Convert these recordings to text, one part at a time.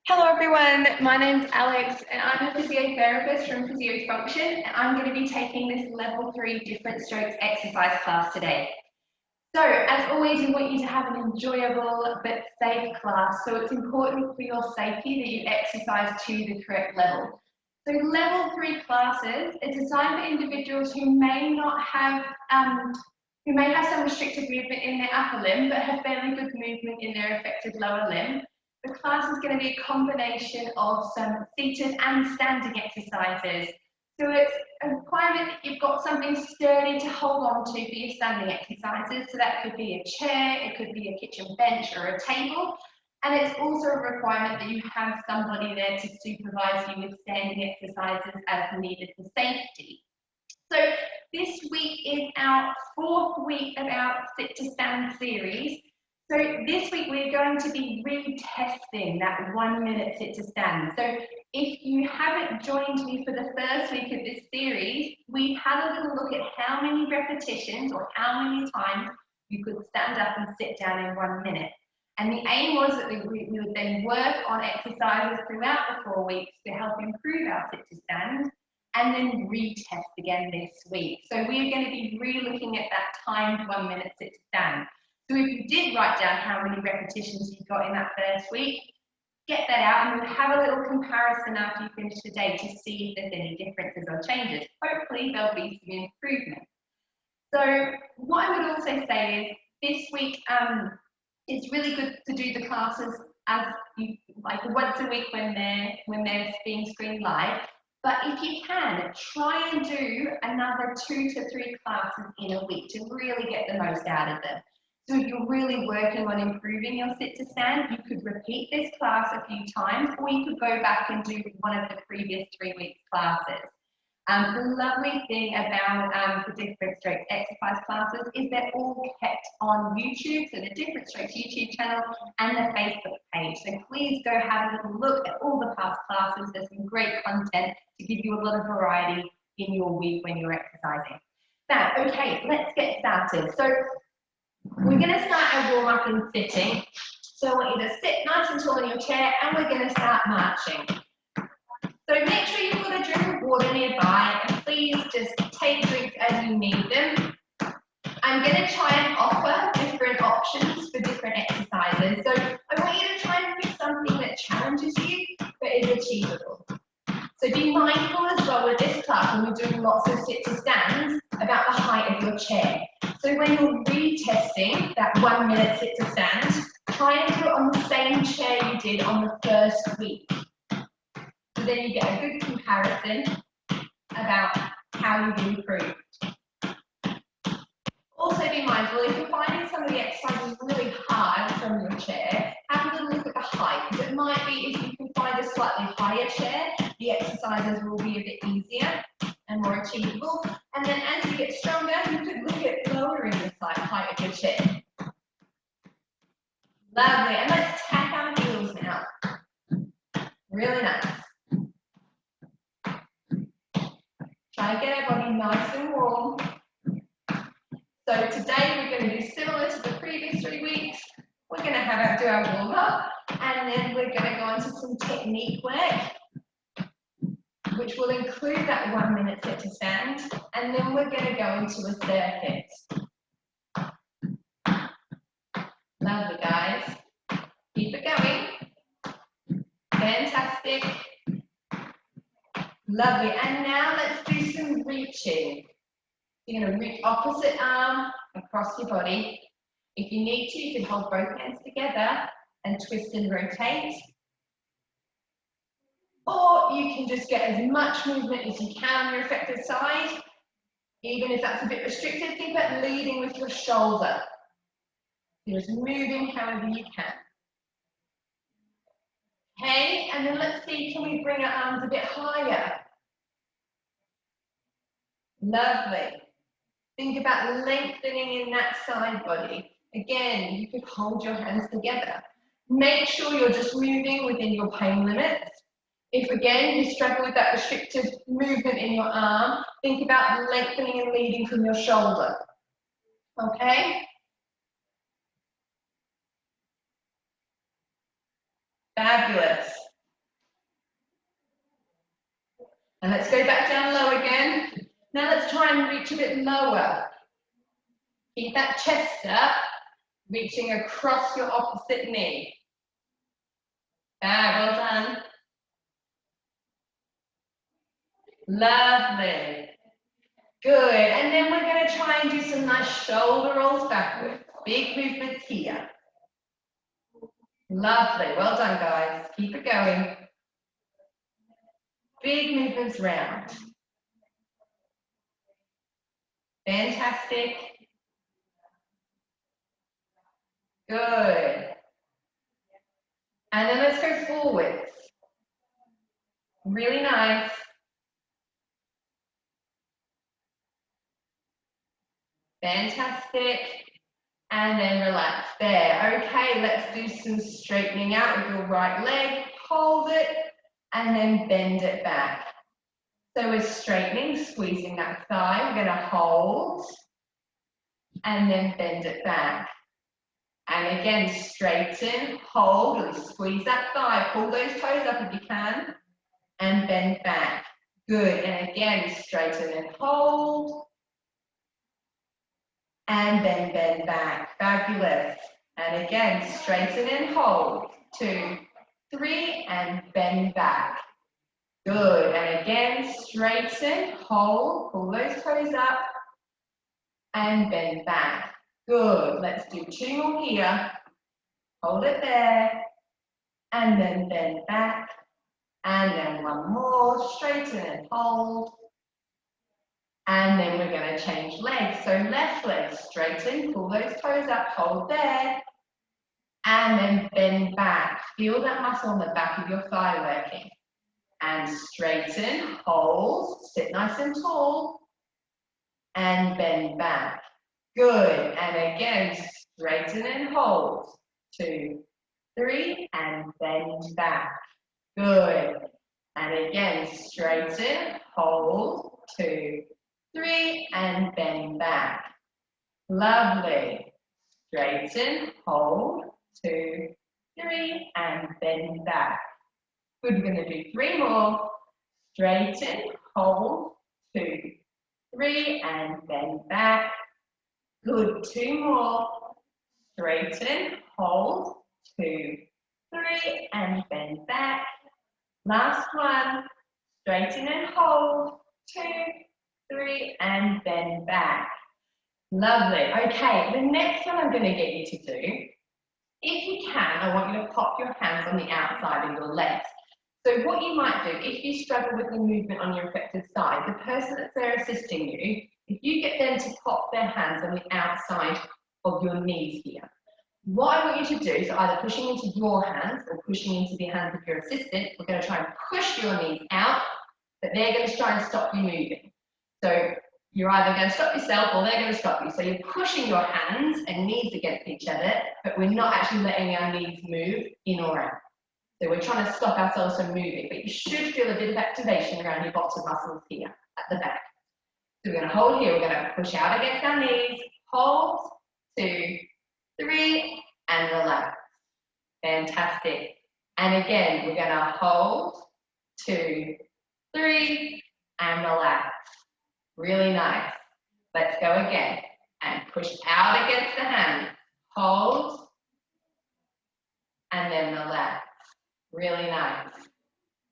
Hello everyone, my name's Alex and I'm a physiotherapist from Physiofunction and I'm going to be taking this level 3 different strokes exercise class today. So as always, we want you to have an enjoyable but safe class, so it's important for your safety that you exercise to the correct level. So level 3 classes, it's designed for individuals who may not have some restricted movement in their upper limb but have fairly good movement in their affected lower limb. The class is going to be a combination of some seated and standing exercises. So it's a requirement that you've got something sturdy to hold on to for your standing exercises. So that could be a chair, it could be a kitchen bench or a table. And it's also a requirement that you have somebody there to supervise you with standing exercises as needed for safety. So this week is our 4th week of our Sit to Stand series. So this week we're going to be retesting that 1 minute sit to stand. So if you haven't joined me for the first week of this series, we had a little look at how many repetitions or how many times you could stand up and sit down in 1 minute. And the aim was that we would then work on exercises throughout the 4 weeks to help improve our sit to stand and then retest again this week. So we're going to be re-looking at that timed 1 minute sit to stand. So if you did write down how many repetitions you got in that first week, get that out and we'll have a little comparison after you finish the day to see if there's any differences or changes. Hopefully there'll be some improvement. So what I would also say is this week it's really good to do the classes as like once a week when they're being screened live. But if you can, try and do another 2 to 3 classes in a week to really get the most out of them. So if you're really working on improving your sit to stand, you could repeat this class a few times, or you could go back and do one of the previous 3 weeks classes. The lovely thing about the Different Strokes exercise classes is they're all kept on YouTube, so the Different Strokes YouTube channel and the Facebook page. So please go have a little look at all the past classes. There's some great content to give you a lot of variety in your week when you're exercising. Now, okay, let's get started. So we're going to start our warm up in sitting. So I want you to sit nice and tall in your chair and we're going to start marching. So make sure you've got a drink of water nearby and please just take drinks as you need them. I'm going to try and offer different options for different exercises. So I want you to try and pick something that challenges you but is achievable. So be mindful as well with this class when we're doing lots of sit to stands about the height of your chair. So when you're retesting that 1 minute sit to stand, try and do it on the same chair you did on the first week. So then you get a good comparison about how you've improved. Also be mindful, if you're finding some of the exercises really hard from your chair, have a little look at the height. It might be if you can find a slightly higher chair, the exercises will be a bit easier and more achievable. And then as you get stronger, you could look at lowering the height of your chair. Lovely, and let's tap our heels now. Really nice. Try and get our body nice and warm. So today we're going to do similar to the previous 3 weeks. We're going to do our warm up and then we're going to go into some technique work, which will include that 1 minute sit to stand, and then we're going to go into a circuit. Lovely, guys. Keep it going. Fantastic. Lovely. And now let's do some reaching. You're going to reach opposite arm across your body. If you need to, you can hold both hands together and twist and rotate. Or you can just get as much movement as you can on your affected side. Even if that's a bit restricted, think about leading with your shoulder. You're just moving however you can. Okay, and then let's see, can we bring our arms a bit higher? Lovely. Think about lengthening in that side body. Again, you could hold your hands together. Make sure you're just moving within your pain limits. If again you struggle with that restricted movement in your arm, think about lengthening and leading from your shoulder. Okay? Fabulous. And let's go back down low again. Now let's try and reach a bit lower. Keep that chest up, reaching across your opposite knee. Ah, well done. Lovely. Good. And then we're going to try and do some nice shoulder rolls backwards. Big movements here. Lovely. Well done, guys. Keep it going. Big movements round. Fantastic. Good. And then let's go forwards. Really nice. Fantastic. And then relax there. Okay, let's do some straightening out with your right leg. Hold it and then bend it back. So we're straightening, squeezing that thigh. We're going to hold and then bend it back. And again, straighten, hold, and squeeze that thigh. Pull those toes up if you can, and bend back. Good. And again, straighten and hold. And then bend back. Fabulous. And again, straighten and hold. 2, 3, and bend back. Good. And again, straighten, hold, pull those toes up, and bend back. Good. Let's do 2 more here. Hold it there, and then bend back. And then 1 more, straighten and hold. And then we're going to change legs. So left leg, straighten, pull those toes up, hold there. And then bend back. Feel that muscle on the back of your thigh working. And straighten, hold, sit nice and tall. And bend back. Good. And again, straighten and hold. 2, 3, and bend back. Good. And again, straighten, hold. 2, 3, and bend back. Lovely. Straighten, hold. 2, 3, and bend back. Good. We're going to do 3 more. Straighten, hold. 2, 3, and bend back. Good. 2 more. Straighten, hold. 2, 3, and bend back. Last one. Straighten and hold. 2, 3, and bend back. Lovely. Okay, the next one I'm going to get you to do, if you can, I want you to pop your hands on the outside of your legs. So what you might do, if you struggle with the movement on your affected side, the person that's there assisting you, if you get them to pop their hands on the outside of your knees here, what I want you to do is either pushing into your hands or pushing into the hands of your assistant. We're going to try and push your knees out, but they're going to try and stop you moving. So you're either going to stop yourself or they're going to stop you. So you're pushing your hands and knees against each other, but we're not actually letting our knees move in or out. So we're trying to stop ourselves from moving, but you should feel a bit of activation around your bottom muscles here at the back. So we're going to hold here, we're going to push out against our knees, hold, 2, 3, and relax. Fantastic. And again, we're going to hold, 2, 3, and relax. Really nice. Let's go again. And push out against the hand. Hold, and then relax. Really nice.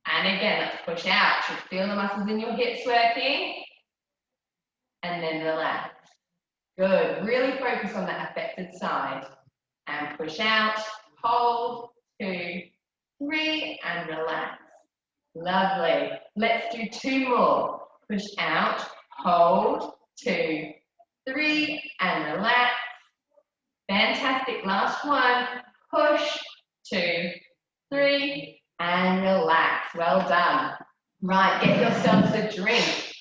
And again, let's push out. You should feel the muscles in your hips working. And then relax. Good. Really focus on that affected side. And push out, hold, 2, 3, and relax. Lovely. Let's do 2 more. Push out, hold, 2, 3, and relax. Fantastic. Last one. Push, 2, 3, and relax. Well done. Right, get yourselves a drink.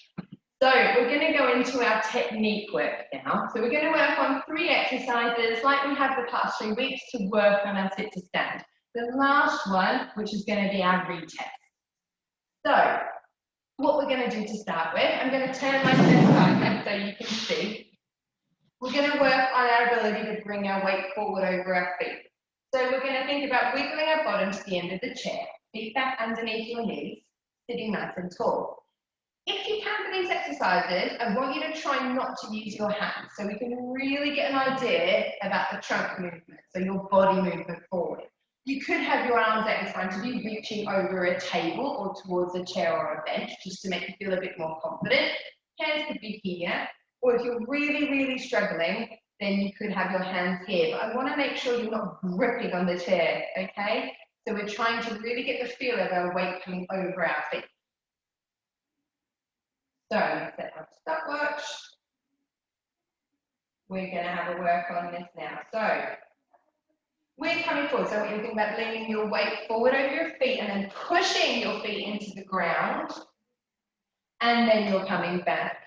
So we're going to go into our technique work now. So we're going to work on 3 exercises like we have the past 3 weeks to work on our sit to stand. The last one, which is going to be our retest. So what we're going to do to start with, I'm going to turn myself back so you can see. We're going to work on our ability to bring our weight forward over our feet. So we're going to think about wiggling our bottom to the end of the chair, feet back underneath your knees, sitting nice and tall. If you can for these exercises, I want you to try not to use your hands so we can really get an idea about the trunk movement, so your body movement forward. You could have your arms at this time to be reaching over a table or towards a chair or a bench just to make you feel a bit more confident. Hands could be here, or if you're really, really struggling, then you could have your hands here. But I want to make sure you're not gripping on the chair, okay? So we're trying to really get the feel of our weight coming over our feet. So set my stopwatch. We're going to have a work on this now. So we're coming forward. So you're thinking about leaning your weight forward over your feet and then pushing your feet into the ground. And then you're coming back.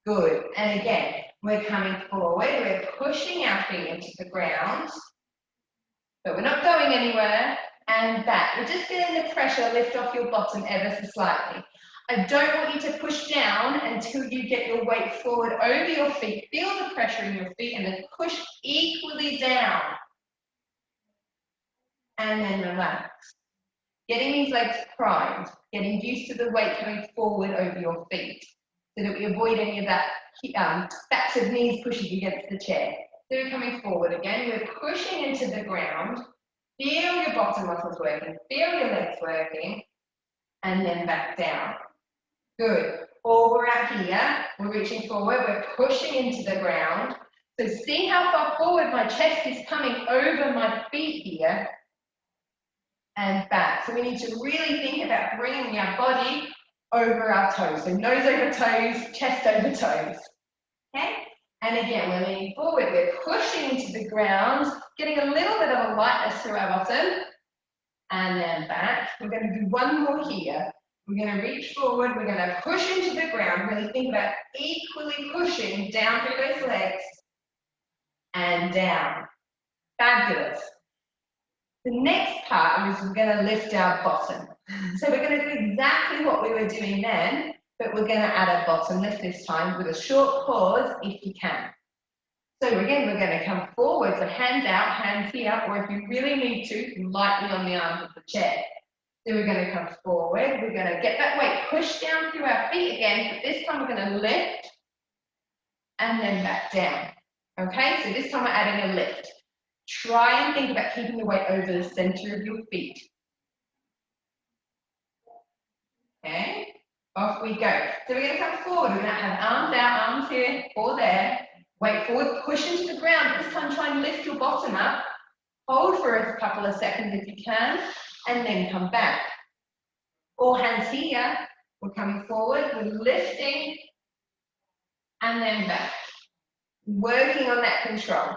Good. And again, we're coming forward. We're pushing our feet into the ground. But we're not going anywhere. And back. We're just feeling the pressure lift off your bottom ever so slightly. I don't want you to push down until you get your weight forward over your feet. Feel the pressure in your feet and then push equally down. And then relax. Getting these legs primed, getting used to the weight coming forward over your feet so that we avoid any of that backs of knees pushing against the chair. So we're coming forward again, we're pushing into the ground. Feel your bottom muscles working, feel your legs working, and then back down. Good. Or we're out here, we're reaching forward, we're pushing into the ground. So see how far forward my chest is coming over my feet here and back. So we need to really think about bringing our body over our toes. So nose over toes, chest over toes. Okay? And again, we're leaning forward, we're pushing into the ground, getting a little bit of a lightness through our bottom. And then back. We're going to do one more here. We're going to reach forward, we're going to push into the ground, really think about equally pushing down through those legs and down. Fabulous. The next part is we're going to lift our bottom. So we're going to do exactly what we were doing then, but we're going to add a bottom lift this time with a short pause if you can. So again, we're going to come forward, so hands out, hands here, or if you really need to, lightly on the arms of the chair. So we're going to come forward, we're going to get that weight pushed down through our feet again, but this time we're going to lift and then back down. Okay, so this time we're adding a lift. Try and think about keeping the weight over the center of your feet. Okay, off we go. So we're going to come forward, we're going to have arms out, arms here or there. Weight forward, push into the ground. This time try and lift your bottom up. Hold for a couple of seconds if you can, and then come back. All hands here, we're coming forward, we're lifting, and then back. Working on that control.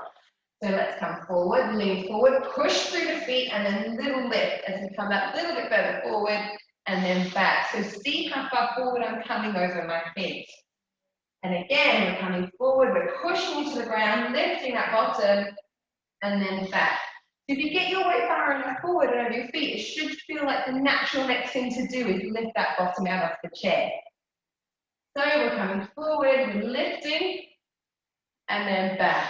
So let's come forward, lean forward, push through the feet, and then little lift as we come that little bit further forward, and then back. So see how far forward I'm coming over my feet. And again, we're coming forward, we're pushing into the ground, lifting that bottom, and then back. If you get your weight far enough forward and over your feet, it should feel like the natural next thing to do is lift that bottom out of the chair. So we're coming forward, we're lifting, and then back.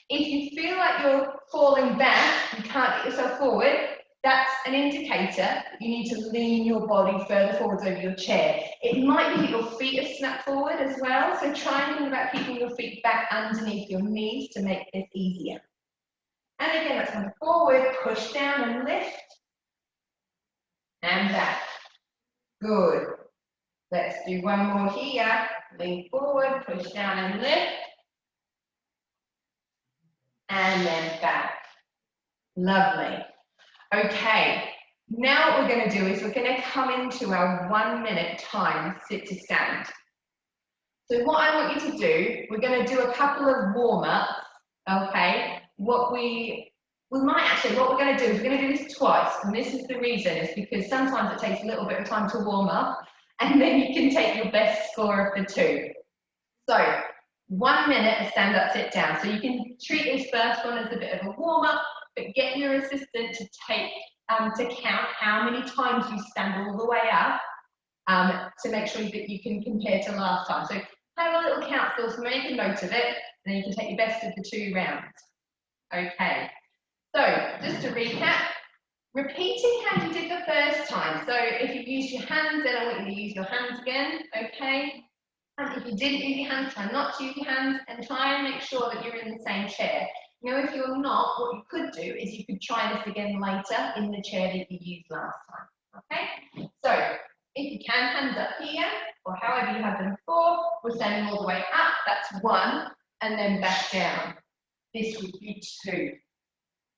If you feel like you're falling back, you can't get yourself forward, that's an indicator that you need to lean your body further forwards over your chair. It might be that your feet are snapped forward as well, so try and think about keeping your feet back underneath your knees to make this easier. And again, let's come forward, push down and lift, and back. Good. Let's do one more here. Lean forward, push down and lift, and then back. Lovely. Okay, now what we're going to do is we're going to come into our 1 minute time sit to stand. So what I want you to do, we're going to do a couple of warm-ups, okay? What we're going to do is we're going to do this twice, and this is the reason, is because sometimes it takes a little bit of time to warm up, and then you can take your best score of the two. So 1 minute of stand up, sit down. So you can treat this first one as a bit of a warm-up, but get your assistant to count how many times you stand all the way up to make sure that you can compare to last time. So have a little count still, so make a note of it, and then you can take your best of the 2 rounds. Okay, so just to recap, Repeating how you did the first time. So if you used your hands, then I want you to use your hands again, okay? And if you didn't use your hands, try not to use your hands and try and make sure that you're in the same chair. Now, if you're not, what you could do is you could try this again later in the chair that you used last time, okay? So if you can, hands up here, or however you have them before, we're standing all the way up, that's 1, and then back down. This would be 2.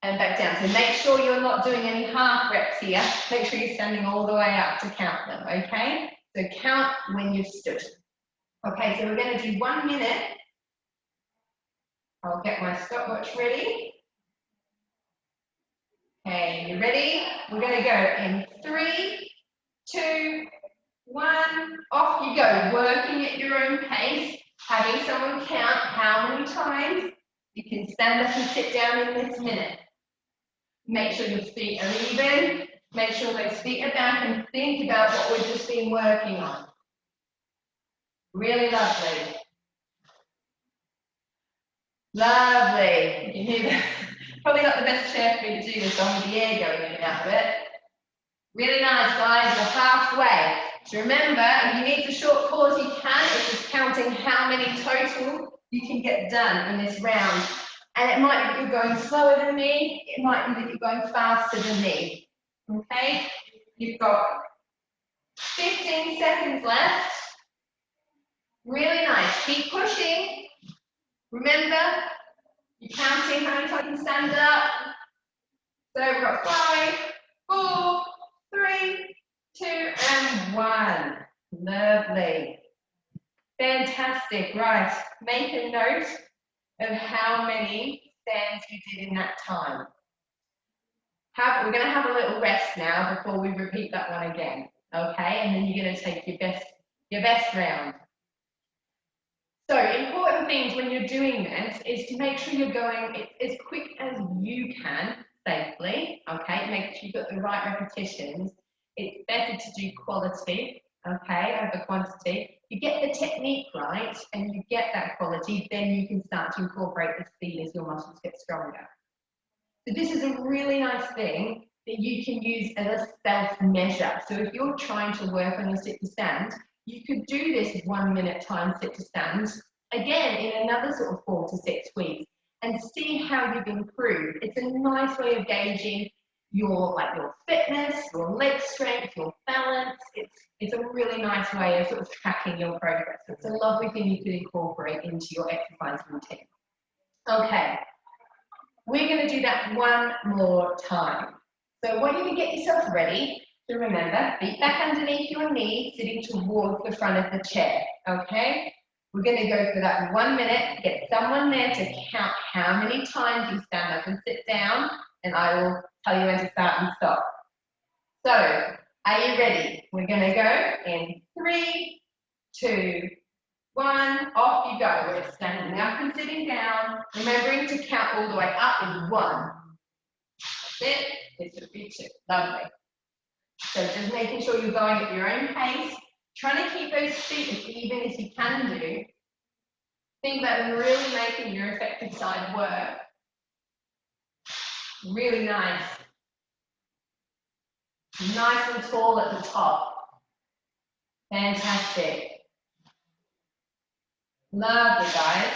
And back down. So make sure you're not doing any half reps here. Make sure you're standing all the way up to count them, okay? So count when you've stood. Okay, so we're going to do 1 minute. I'll get my stopwatch ready. Okay, you ready? We're going to go in 3, 2, 1. Off you go. Working at your own pace. Having someone count how many times you can stand up and sit down in this minute. Make sure your feet are even. Make sure those feet are back and think about what we've just been working on. Really lovely. Lovely. You can hear that. Probably not the best chair for me to do this on with the air going in and out of it. Really nice, guys. You're halfway. So remember, if you need a short pause, you can. It's just counting how many total you can get done in this round. And it might be that you're going slower than me. It might be that you're going faster than me. Okay? You've got 15 seconds left. Really nice. Keep pushing. Remember, you're counting how many times you can stand up. So we've got 5, 4, 3, 2, and 1. Lovely. Fantastic. Right. Make a note of how many stands you did in that time. We're going to have a little rest now before we repeat that one again. Okay, and then you're going to take your best round. So important things when you're doing this is to make sure you're going as quick as you can safely. Okay, make sure you've got the right repetitions. It's better to do quality, okay, over quantity. You get the technique right and you get that quality, then you can start to incorporate the speed as your muscles get stronger. So this is a really nice thing that you can use as a self-measure. So if you're trying to work on your sit to stand, you could do this 1 minute time sit to stand, again in another sort of 4 to 6 weeks, and see how you've improved. It's a nice way of gauging your fitness, your leg strength, your balance. It's a really nice way of sort of tracking your progress. It's a lovely thing you could incorporate into your exercise routine. Okay. We're going to do that one more time. So I want you to get yourself ready to remember, feet back underneath your knees, sitting towards the front of the chair, okay? We're going to go for that 1 minute, get someone there to count how many times you stand up and sit down, and I will tell you when to start and stop. So, are you ready? We're going to go in 3, 2, 1, off you go. We're standing up and sitting down. Remembering to count all the way up is 1. That's it. This would be 2. Lovely. So just making sure you're going at your own pace. Trying to keep those feet as even as you can do. Think about really making your effective side work. Really nice. Nice and tall at the top. Fantastic. Lovely, guys.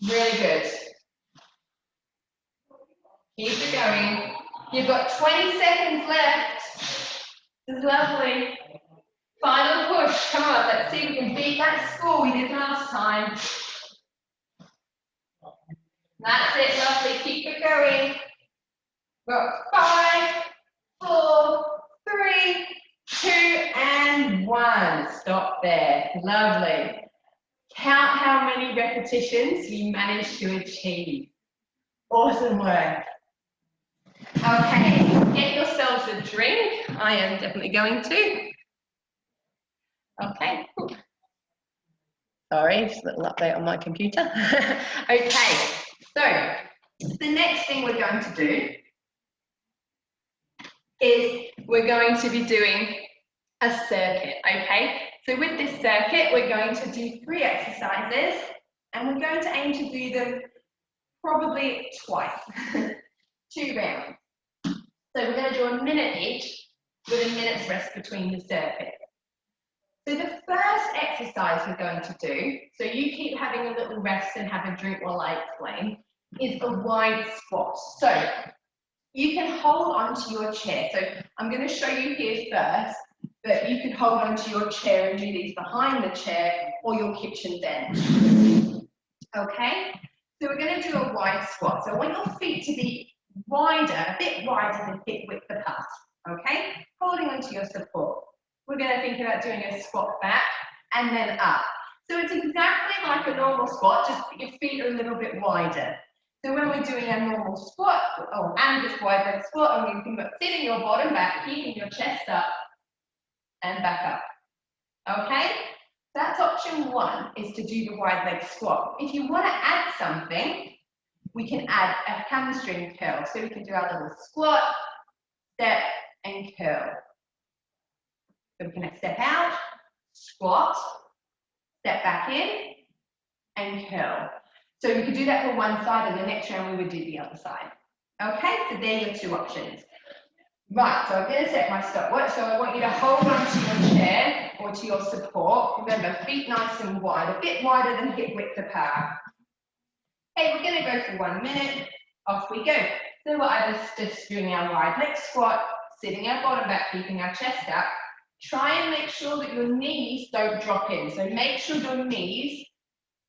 Really good. Keep it going. You've got 20 seconds left. This is lovely. Final push. Come on, let's see if we can beat that score we did last time. That's it, lovely. Keep it going. We've got 5, 4, 3, 2, and 1. Stop there. Lovely. Count how many repetitions you managed to achieve. Awesome work. Okay, get yourselves a drink. I am definitely going to. Okay. Sorry, just a little update on my computer. Okay, so the next thing we're going to do is we're going to be doing a circuit, okay? So with this circuit, we're going to do 3 exercises and we're going to aim to do them probably twice. 2 rounds. So we're going to do a minute each with a minute's rest between the circuit. So the first exercise we're going to do, so you keep having a little rest and have a drink while I explain, is a wide squat. So you can hold onto your chair. So I'm going to show you here first, but you can hold onto your chair and do these behind the chair or your kitchen bench. Okay? So we're going to do a wide squat. So I want your feet to be wider, a bit wider than hip width apart. Okay? Holding onto your support. We're going to think about doing a squat back and then up. So it's exactly like a normal squat, just your feet are a little bit wider. So when we're doing a normal squat, and just wide leg squat, and we think about sitting your bottom back, keeping your chest up, and back up. Okay? That's option 1, is to do the wide leg squat. If you want to add something, we can add a hamstring curl. So we can do our little squat, step, and curl. So we're going to step out, squat, step back in, and curl. So you could do that for one side, and the next round we would do the other side. Okay, so there are your 2 options. Right, so I'm going to set my stopwatch. So I want you to hold onto your chair or to your support. Remember, feet nice and wide, a bit wider than hip width apart. Okay, we're going to go for 1 minute. Off we go. So I was just doing our wide leg squat, sitting our bottom back, keeping our chest up. Try and make sure that your knees don't drop in. So make sure your knees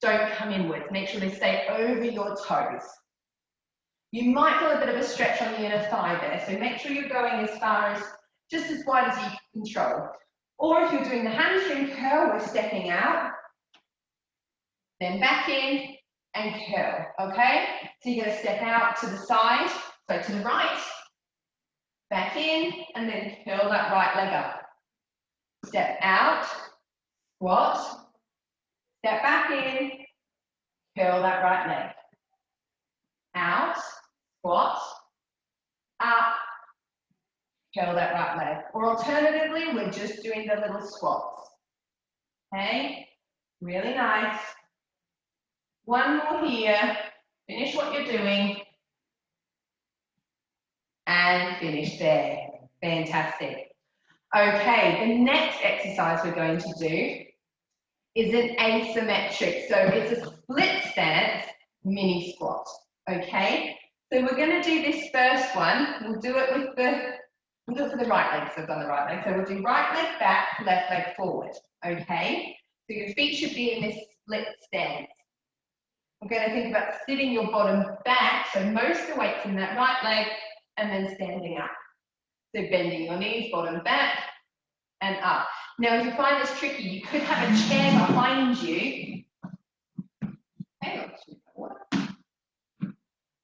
don't come inwards. Make sure they stay over your toes. You might feel a bit of a stretch on the inner thigh there, so make sure you're going as far as, just as wide as you can control. Or if you're doing the hamstring curl, we're stepping out, then back in and curl, okay? So you're going to step out to the side, so to the right, back in, and then curl that right leg up. Step out, squat, step back in, curl that right leg. Out, squat, up, curl that right leg. Or alternatively, we're just doing the little squats. Okay, really nice. 1 more here. Finish what you're doing. And finish there. Fantastic. Okay, the next exercise we're going to do is an asymmetric. So it's a split stance mini squat. Okay, so we're going to do this first one. We'll do it with we'll do it for the right leg, so I've done the right leg. So we'll do right leg back, left leg forward. Okay, so your feet should be in this split stance. We're going to think about sitting your bottom back, so most of the weight's in that right leg, and then standing up. So bending your knees, bottom back, and up. Now, if you find this tricky, you could have a chair behind you.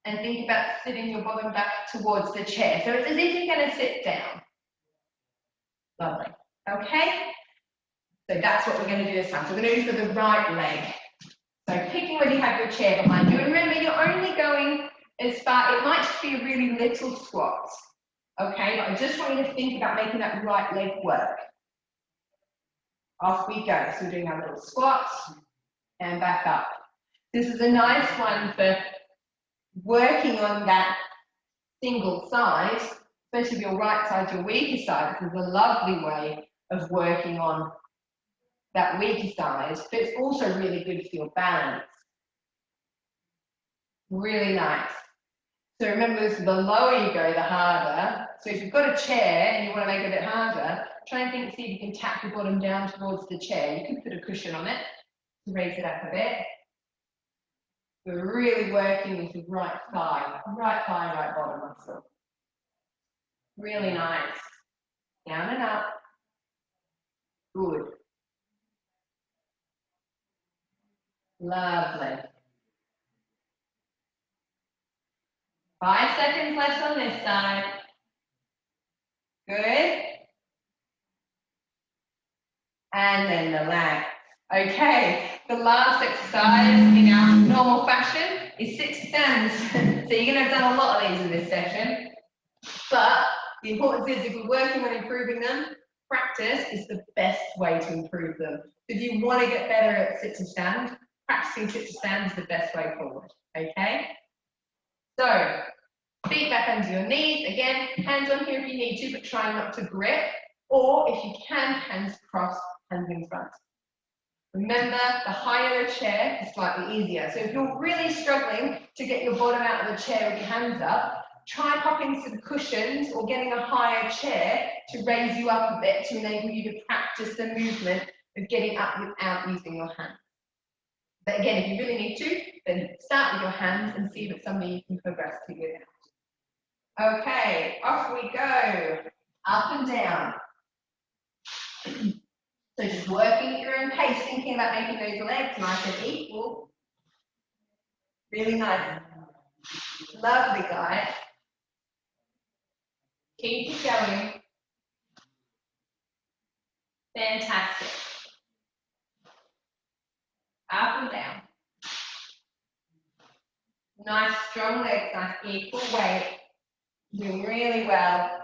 And think about sitting your bottom back towards the chair. So it's as if you're going to sit down. Lovely. Okay? So that's what we're going to do this time. So we're going to do for the right leg. So picking when you have your chair behind you. And remember, you're only going as far, it might just be a really little squat. Okay? But I just want you to think about making that right leg work. Off we go. So we're doing our little squats and back up. This is a nice one for working on that single side, especially if your right side's your weaker side. This is a lovely way of working on that weaker side, but it's also really good for your balance. Really nice. So remember, the lower you go, the harder. So if you've got a chair and you want to make it a bit harder, try and think, see if you can tap your bottom down towards the chair. You can put a cushion on it to raise it up a bit. We're really working with the right thigh, right bottom muscle. Really nice. Down and up. Good. Lovely. 5 seconds left on this side. Good. And then relax. Okay, the last exercise in our normal fashion is sit-to-stands. So you're going to have done a lot of these in this session. But the importance is, if we're working on improving them, practice is the best way to improve them. If you want to get better at sit-to-stand, practicing sit-to-stand is the best way forward. Okay? So Feet back under your knees. Again, hands on here if you need to, but try not to grip. Or if you can, hands crossed, hands in front. Remember, the higher the chair, the slightly easier. So if you're really struggling to get your bottom out of the chair with your hands up, try popping some cushions or getting a higher chair to raise you up a bit to enable you to practice the movement of getting up without using your hands. But again, if you really need to, then start with your hands and see if it's something you can progress to without. Okay, off we go, up and down. So just working at your own pace, thinking about making those legs nice and equal. Really nice. Lovely, guys. Keep it going. Fantastic. Up and down. Nice, strong legs, nice equal weight. Doing really well.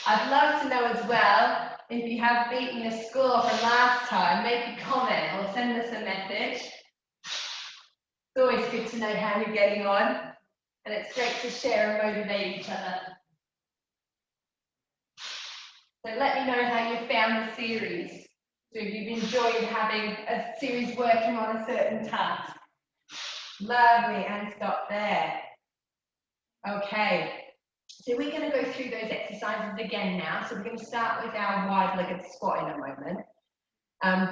I'd love to know as well, if you have beaten the score from last time, make a comment or send us a message. It's always good to know how you're getting on, and it's great to share and motivate each other. So let me know how you found the series. So if you've enjoyed having a series working on a certain task. Lovely, and stop there. Okay. So we're going to go through those exercises again now. So we're going to start with our wide-legged squat in a moment.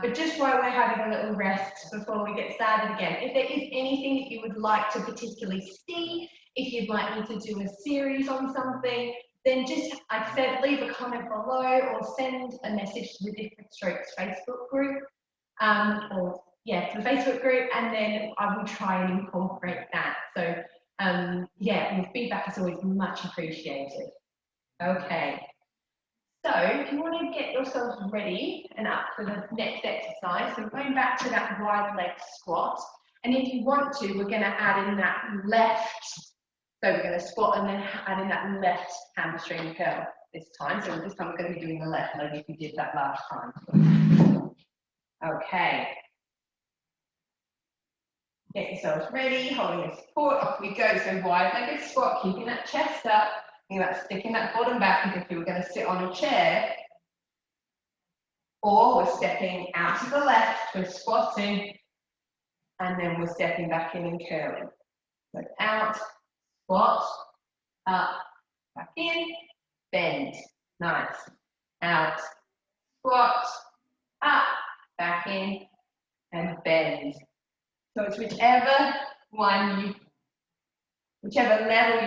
But just while we're having a little rest before we get started again, if there is anything that you would like to particularly see, if you'd like me to do a series on something, then just, like I said, leave a comment below or send a message to the Different Strokes Facebook group, to the Facebook group, and then I will try and incorporate that. So your feedback is always much appreciated. Okay, so if you want to get yourselves ready and up for the next exercise, so we're going back to that wide leg squat, and if you want to, we're going to add in that left, so we're going to squat and then add in that left hamstring curl this time. So this time we're going to be doing the left leg if we did that last time. Okay. Get yourselves ready, holding your support, off we go. So wide-legged squat, keeping that chest up, think about sticking that bottom back as if you were going to sit on a chair. Or we're stepping out to the left, we're squatting, and then we're stepping back in and curling. So out, squat, up, back in, bend. Nice. Out, squat, up, back in, and bend. So it's whichever level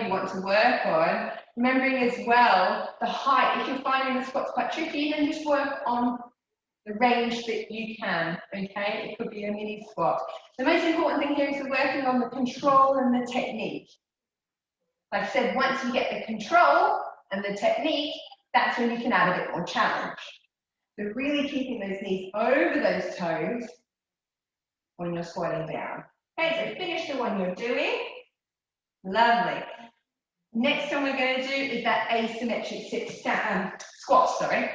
you want to work on. Remembering as well, the height, if you're finding the squats quite tricky, then just work on the range that you can, okay? It could be a mini squat. The most important thing here is we're working on the control and the technique. Like I said, once you get the control and the technique, that's when you can add a bit more challenge. So really keeping those knees over those toes when you're squatting down. Okay, so finish the one you're doing. Lovely. Next one we're going to do is that asymmetric squat, sorry.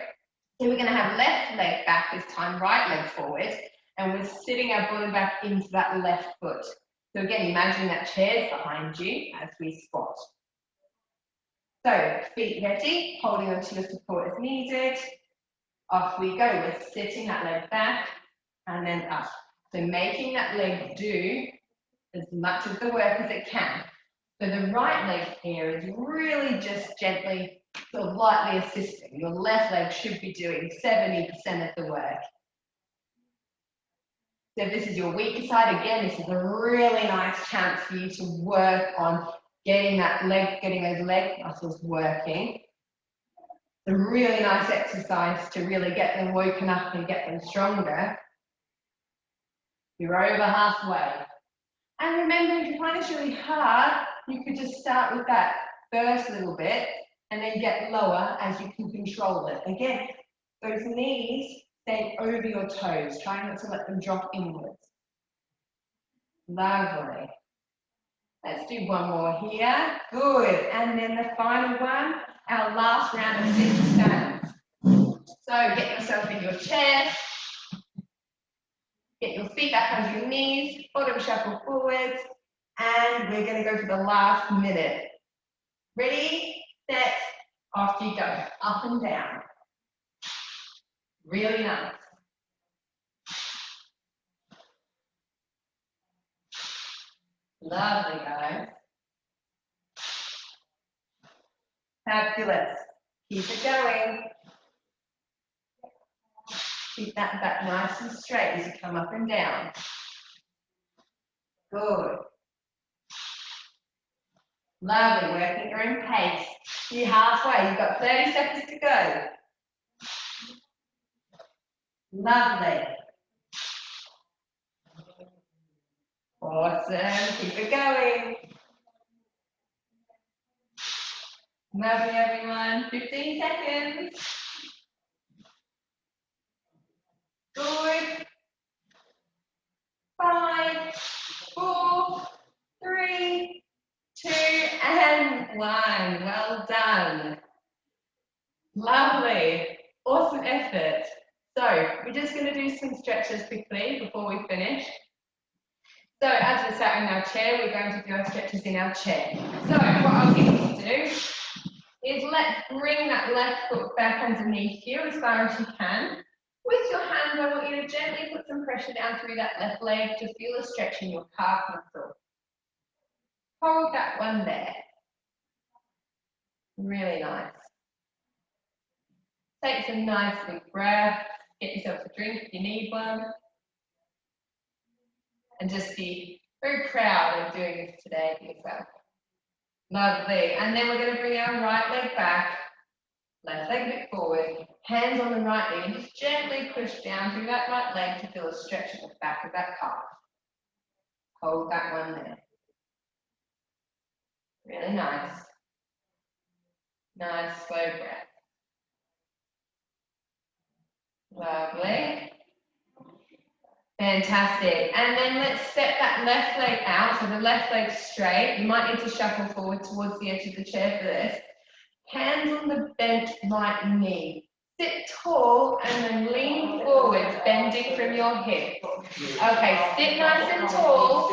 So we're going to have left leg back this time, right leg forward, and we're sitting our bottom back into that left foot. So again, imagine that chair's behind you as we squat. So feet ready, holding onto your support as needed. Off we go, we're sitting that leg back and then up. So making that leg do as much of the work as it can. So the right leg here is really just gently, sort of lightly assisting. Your left leg should be doing 70% of the work. So if this is your weaker side, again, this is a really nice chance for you to work on getting that leg, getting those leg muscles working. It's a really nice exercise to really get them woken up and get them stronger. You're over halfway. And remember, if you find this really hard, you could just start with that first little bit and then get lower as you can control it. Again, those knees stay over your toes, trying not to let them drop inwards. Lovely. Let's do one more here. Good. And then the final one, our last round of sit stands. So get yourself in your chair. Get your feet back under your knees, bottom shuffle forwards, and we're going to go for the last minute. Ready, set, off you go, up and down. Really nice. Lovely, guys. Fabulous. Keep it going. Keep that back nice and straight as you come up and down. Good. Lovely, work at your own pace. You're halfway, you've got 30 seconds to go. Lovely. Awesome, keep it going. Lovely, everyone. 15 seconds. Good. 5, 4, 3, 2, and 1. Well done. Lovely. Awesome effort. So we're just going to do some stretches quickly before we finish. So as we're sat in our chair, we're going to do our stretches in our chair. So what I'll get you to do is let's bring that left foot back underneath you as far as you can. With your hands, I want you to gently put some pressure down through that left leg to feel a stretch in your calf muscle. Hold that one there. Really nice. Take some nice big breaths. Get yourself a drink if you need one. And just be very proud of doing this today for yourself. Lovely. And then we're going to bring our right leg back. Left leg a bit forward. Hands on the right knee and just gently push down through that right leg to feel a stretch at the back of that calf. Hold that one there. Really nice. Nice, slow breath. Lovely. Fantastic. And then let's step that left leg out. So the left leg straight. You might need to shuffle forward towards the edge of the chair for this. Hands on the bent right knee. Sit tall and then lean forwards, bending from your hip. Okay, sit nice and tall.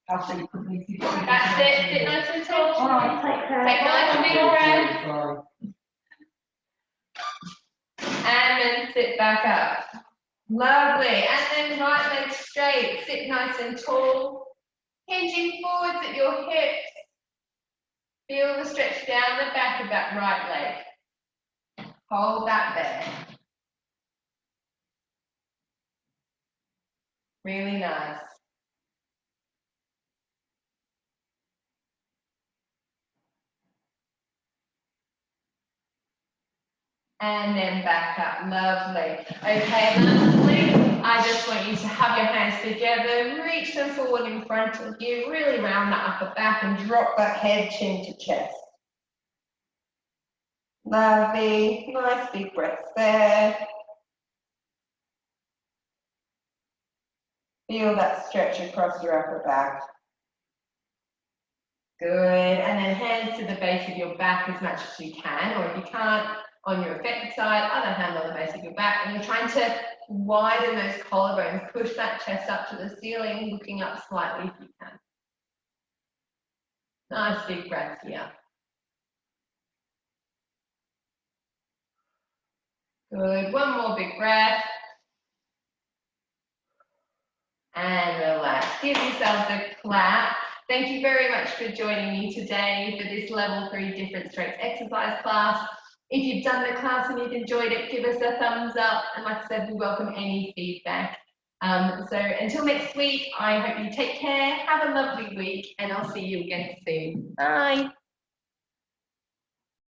That's it. Sit nice and tall. Take nice big breath. And then sit back up. Lovely. And then right leg straight. Sit nice and tall. Hinging forwards at your hips. Feel the stretch down the back of that right leg. Hold that there. Really nice. And then back up. Lovely. Okay, lastly, I just want you to have your hands together, reach them forward in front of you, really round that upper back and drop that head, chin to chest. Lovely. Nice big breath there. Feel that stretch across your upper back. Good. And then hands to the base of your back as much as you can, or if you can't, on your effective side, other hand on the base of your back, and you're trying to widen those collarbones, push that chest up to the ceiling, looking up slightly if you can. Nice big breath here. Good, one more big breath. And relax, give yourself a clap. Thank you very much for joining me today for this level 3 different strengths exercise class. If you've done the class and you've enjoyed it, give us a thumbs up. And like I said, we welcome any feedback. So until next week, I hope you take care, have a lovely week, and I'll see you again soon. Bye.